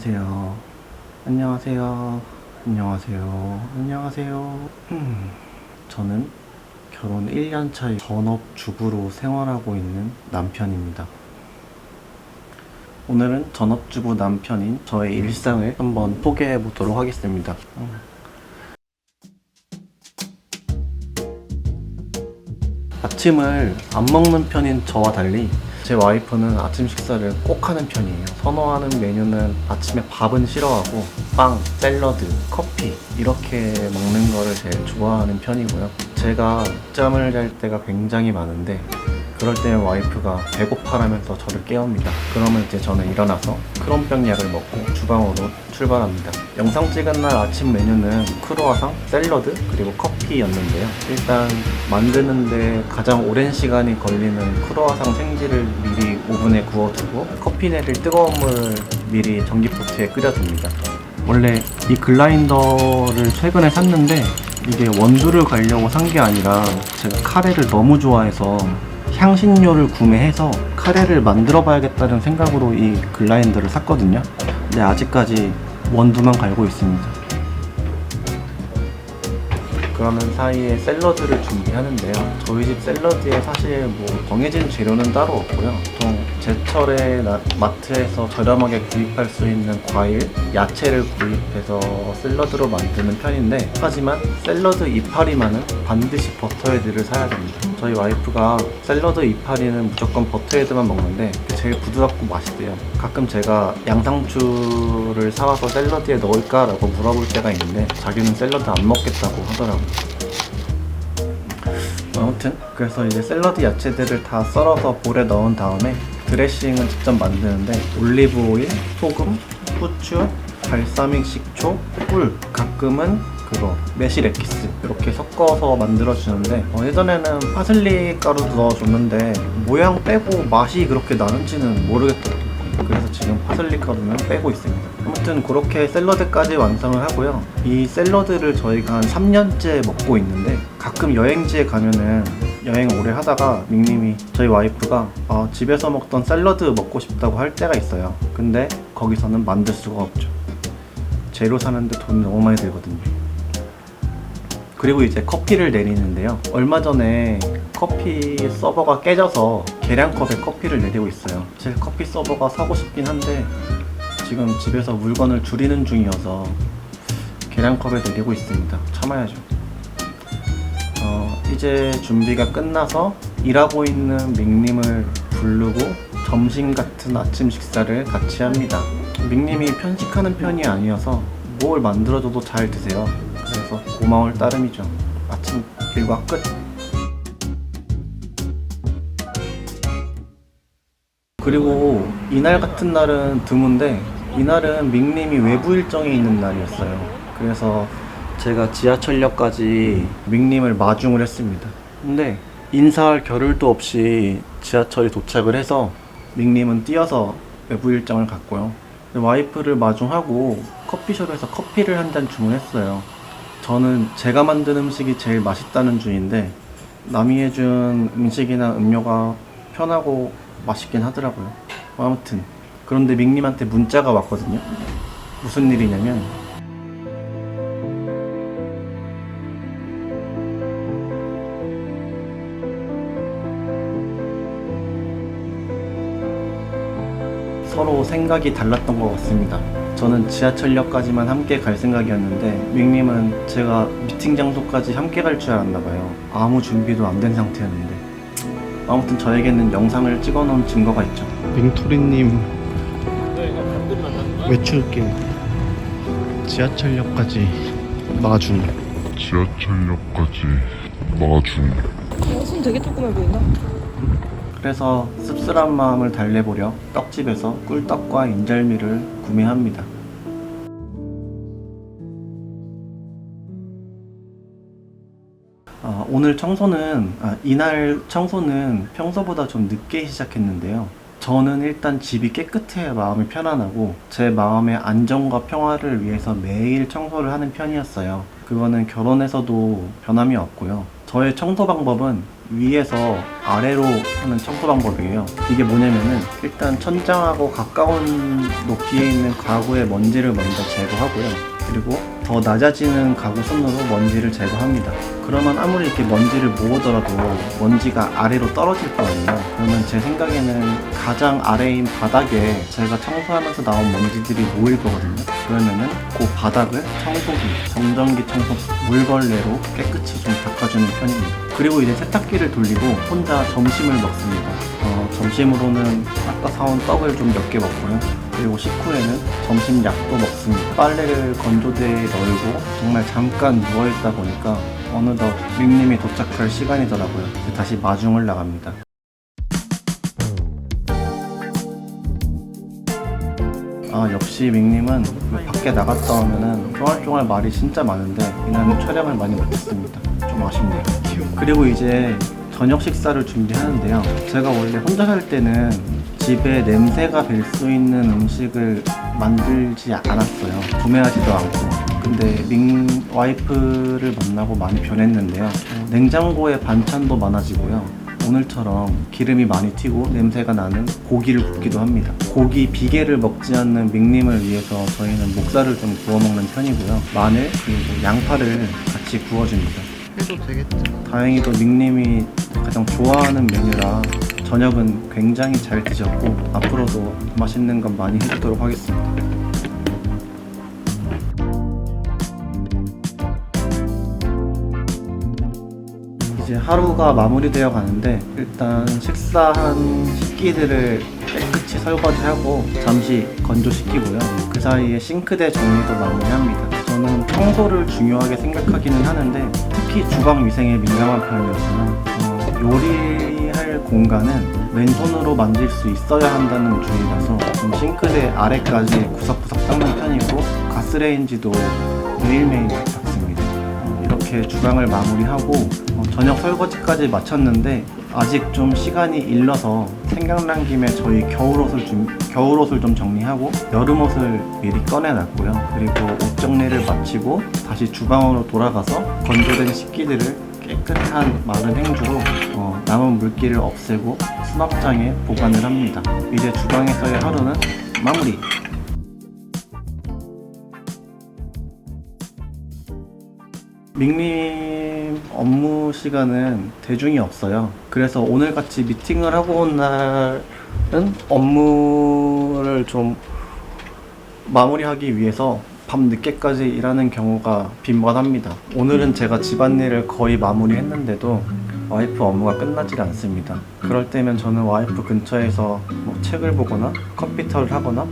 안녕하세요. 안녕하세요. 안녕하세요. 안녕하세요. 저는 결혼 1년 차 전업주부로 생활하고 있는 남편입니다. 오늘은 전업주부 남편인 저의 일상을 한번 소개해 보도록 하겠습니다. 아침을 안 먹는 편인 저와 달리 제 와이프는 아침 식사를 꼭 하는 편이에요. 선호하는 메뉴는 아침에 밥은 싫어하고 빵, 샐러드, 커피 이렇게 먹는 거를 제일 좋아하는 편이고요. 제가 늦잠을 잘 때가 굉장히 많은데 그럴 때는 와이프가 배고파라면서 저를 깨웁니다. 그러면 이제 저는 일어나서 크론병 약을 먹고 주방으로 출발합니다. 영상 찍은 날 아침 메뉴는 크루아상, 샐러드, 그리고 커피였는데요. 일단 만드는데 가장 오랜 시간이 걸리는 크루아상 생지를 미리 오븐에 구워두고 커피 내릴 뜨거운 물을 미리 전기포트에 끓여둡니다. 원래 이 글라인더를 최근에 샀는데 이게 원두를 갈려고 산 게 아니라 제가 카레를 너무 좋아해서 향신료를 구매해서 카레를 만들어 봐야겠다는 생각으로 이 글라인더를 샀거든요. 근데 아직까지 원두만 갈고 있습니다. 그러는 사이에 샐러드를 준비하는데요. 저희 집 샐러드에 사실 뭐 정해진 재료는 따로 없고요. 보통 제철에 마트에서 저렴하게 구입할 수 있는 과일, 야채를 구입해서 샐러드로 만드는 편인데, 하지만 샐러드 이파리만은 반드시 버터헤드를 사야 됩니다. 저희 와이프가 샐러드 이파리는 무조건 버터헤드만 먹는데 제일 부드럽고 맛있대요. 가끔 제가 양상추를 사와서 샐러드에 넣을까라고 물어볼 때가 있는데 자기는 샐러드 안 먹겠다고 하더라고요. 아무튼 그래서 이제 샐러드 야채들을 다 썰어서 볼에 넣은 다음에 드레싱은 직접 만드는데 올리브 오일, 소금, 후추, 발사믹 식초, 꿀, 가끔은 그거 매실 엑기스 이렇게 섞어서 만들어주는데 예전에는 파슬리 가루도 넣어줬는데 모양 빼고 맛이 그렇게 나는지는 모르겠더라고요. 그래서 지금 파슬리 가루는 빼고 있습니다. 아무튼 그렇게 샐러드까지 완성을 하고요. 이 샐러드를 저희가 한 3년째 먹고 있는데 가끔 여행지에 가면은 여행 오래 하다가 밍님이 저희 와이프가 집에서 먹던 샐러드 먹고 싶다고 할 때가 있어요. 근데 거기서는 만들 수가 없죠. 재료 사는데 돈이 너무 많이 들거든요. 그리고 이제 커피를 내리는데요. 얼마 전에 커피 서버가 깨져서 계량컵에 커피를 내리고 있어요. 제 커피 서버가 사고 싶긴 한데 지금 집에서 물건을 줄이는 중이어서 계량컵에 내리고 있습니다. 참아야죠. 이제 준비가 끝나서 일하고 있는 밍님을 부르고 점심 같은 아침 식사를 같이 합니다. 밍님이 편식하는 편이 아니어서 뭘 만들어줘도 잘 드세요. 그래서 고마울 따름이죠. 아침 일과 끝. 그리고 이날 같은 날은 드문데 이날은 밍님이 외부 일정이 있는 날이었어요. 그래서 제가 지하철역까지 밍님을 마중을 했습니다. 근데 인사할 겨를도 없이 지하철이 도착을 해서 밍님은 뛰어서 외부 일정을 갔고요. 와이프를 마중하고 커피숍에서 커피를 한 잔 주문했어요. 저는 제가 만든 음식이 제일 맛있다는 주의인데 남이 해준 음식이나 음료가 편하고 맛있긴 하더라고요. 아무튼 그런데 밍님한테 문자가 왔거든요. 무슨 일이냐면 서로 생각이 달랐던 것 같습니다. 저는 지하철역까지만 함께 갈 생각이었는데 밍님은 제가 미팅 장소까지 함께 갈 줄 알았나봐요. 아무 준비도 안 된 상태였는데 아무튼 저에게는 영상을 찍어놓은 증거가 있죠. 밍토리님 외출길 지하철역까지 마중. 손 되게 조그매 보인다. 그래서 씁쓸한 마음을 달래보려 떡집에서 꿀떡과 인절미를 구매합니다. 오늘 청소는 이날 청소는 평소보다 좀 늦게 시작했는데요. 저는 일단 집이 깨끗해야 마음이 편안하고 제 마음의 안정과 평화를 위해서 매일 청소를 하는 편이었어요. 그거는 결혼해서도 변함이 없고요. 저의 청소 방법은 위에서 아래로 하는 청소 방법이에요. 이게 뭐냐면은 일단 천장하고 가까운 높이에 있는 가구의 먼지를 먼저 제거하고요. 그리고 더 낮아지는 가구 선으로 먼지를 제거합니다. 그러면 아무리 이렇게 먼지를 모으더라도 먼지가 아래로 떨어질 거 아니에요. 그러면 제 생각에는 가장 아래인 바닥에 제가 청소하면서 나온 먼지들이 모일 거거든요. 그러면은 그 바닥을 청소기, 정전기 청소 물걸레로 깨끗이 좀 닦아주는 편입니다. 그리고 이제 세탁기를 돌리고 혼자 점심을 먹습니다. 점심으로는 아까 사온 떡을 좀 몇 개 먹고요. 그리고 식후에는 점심 약도 먹습니다. 빨래를 건조대에 널고 정말 잠깐 누워있다 보니까 어느덧 밍님이 도착할 시간이더라고요. 다시 마중을 나갑니다. 역시 밍님은 밖에 나갔다 오면은 쫑알쫑알 말이 진짜 많은데 이날은 촬영을 많이 못했습니다. 좀 아쉽네요. 그리고 이제 저녁 식사를 준비하는데요. 제가 원래 혼자 살 때는 집에 냄새가 별 수 있는 음식을 만들지 않았어요. 구매하지도 않고. 근데 밍 와이프를 만나고 많이 변했는데요. 냉장고에 반찬도 많아지고요. 오늘처럼 기름이 많이 튀고 냄새가 나는 고기를 굽기도 합니다. 고기 비계를 먹지 않는 밍님을 위해서 저희는 목살을 좀 구워 먹는 편이고요. 마늘 그리고 양파를 같이 구워줍니다. 해도 되겠죠. 다행히도 밍님이 가장 좋아하는 메뉴라 저녁은 굉장히 잘 드셨고 앞으로도 맛있는 건 많이 해주도록 하겠습니다. 이제 하루가 마무리되어 가는데 일단 식사한 식기들을 깨끗이 설거지하고 잠시 건조시키고요. 그 사이에 싱크대 정리도 마무리합니다. 저는 청소를 중요하게 생각하기는 하는데 특히 주방 위생에 민감한 편이어서는 요리할 공간은 왼손으로 만질 수 있어야 한다는 주의라서 좀 싱크대 아래까지 구석구석 닦는 편이고 가스레인지도 매일매일 닦습니다. 이렇게 주방을 마무리하고 저녁 설거지까지 마쳤는데 아직 좀 시간이 일러서 생각난 김에 저희 겨울옷을 좀 정리하고 여름옷을 미리 꺼내놨고요. 그리고 옷 정리를 마치고 다시 주방으로 돌아가서 건조된 식기들을 깨끗한 마른 행주로 남은 물기를 없애고 수납장에 보관을 합니다. 이제 주방에서의 하루는 마무리! 밍밍 업무 시간은 대중이 없어요. 그래서 오늘같이 미팅을 하고 온 날은 업무를 좀 마무리하기 위해서 밤 늦게까지 일하는 경우가 빈번합니다. 오늘은 제가 집안일을 거의 마무리했는데도 와이프 업무가 끝나질 않습니다. 그럴 때면 저는 와이프 근처에서 책을 보거나 컴퓨터를 하거나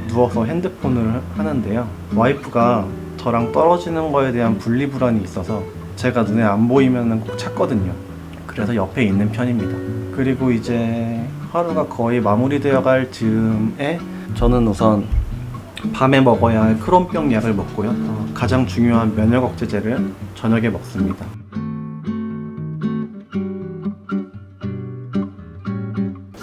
누워서 핸드폰을 하는데요. 와이프가 저랑 떨어지는 거에 대한 분리불안이 있어서 제가 눈에 안 보이면 꼭 찾거든요. 그래서 옆에 있는 편입니다. 그리고 이제 하루가 거의 마무리되어 갈 즈음에 저는 우선 밤에 먹어야 할 크론병 약을 먹고요. 가장 중요한 면역 억제제를 저녁에 먹습니다.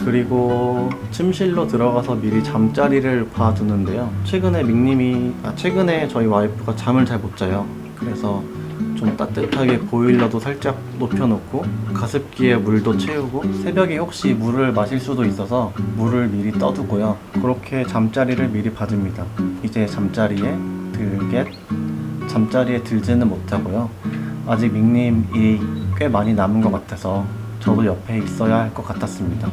그리고 침실로 들어가서 미리 잠자리를 봐두는데요. 최근에 저희 와이프가 잠을 잘 못 자요. 그래서 좀 따뜻하게 보일러도 살짝 높여놓고 가습기에 물도 채우고 새벽에 혹시 물을 마실 수도 있어서 물을 미리 떠두고요. 그렇게 잠자리를 미리 받습니다. 이제 잠자리에 들지는 못하고요. 아직 밍님 일이 꽤 많이 남은 것 같아서 저도 옆에 있어야 할 것 같았습니다.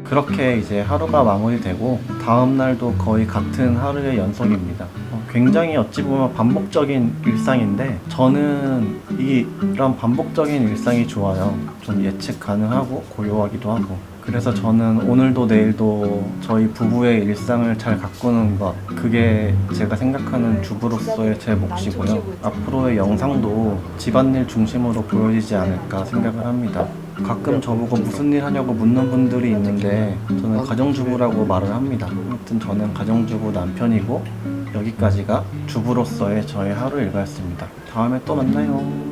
그렇게 이제 하루가 마무리되고 다음 날도 거의 같은 하루의 연속입니다. 굉장히 어찌 보면 반복적인 일상인데 저는 이런 반복적인 일상이 좋아요. 좀 예측 가능하고 고요하기도 하고. 그래서 저는 오늘도 내일도 저희 부부의 일상을 잘 가꾸는 것, 그게 제가 생각하는 주부로서의 제 몫이고요. 앞으로의 영상도 집안일 중심으로 보여지지 않을까 생각을 합니다. 가끔 저보고 무슨 일 하냐고 묻는 분들이 있는데 저는 가정주부라고 말을 합니다. 아무튼 저는 가정주부 남편이고 여기까지가 주부로서의 저의 하루 일과였습니다. 다음에 또 만나요.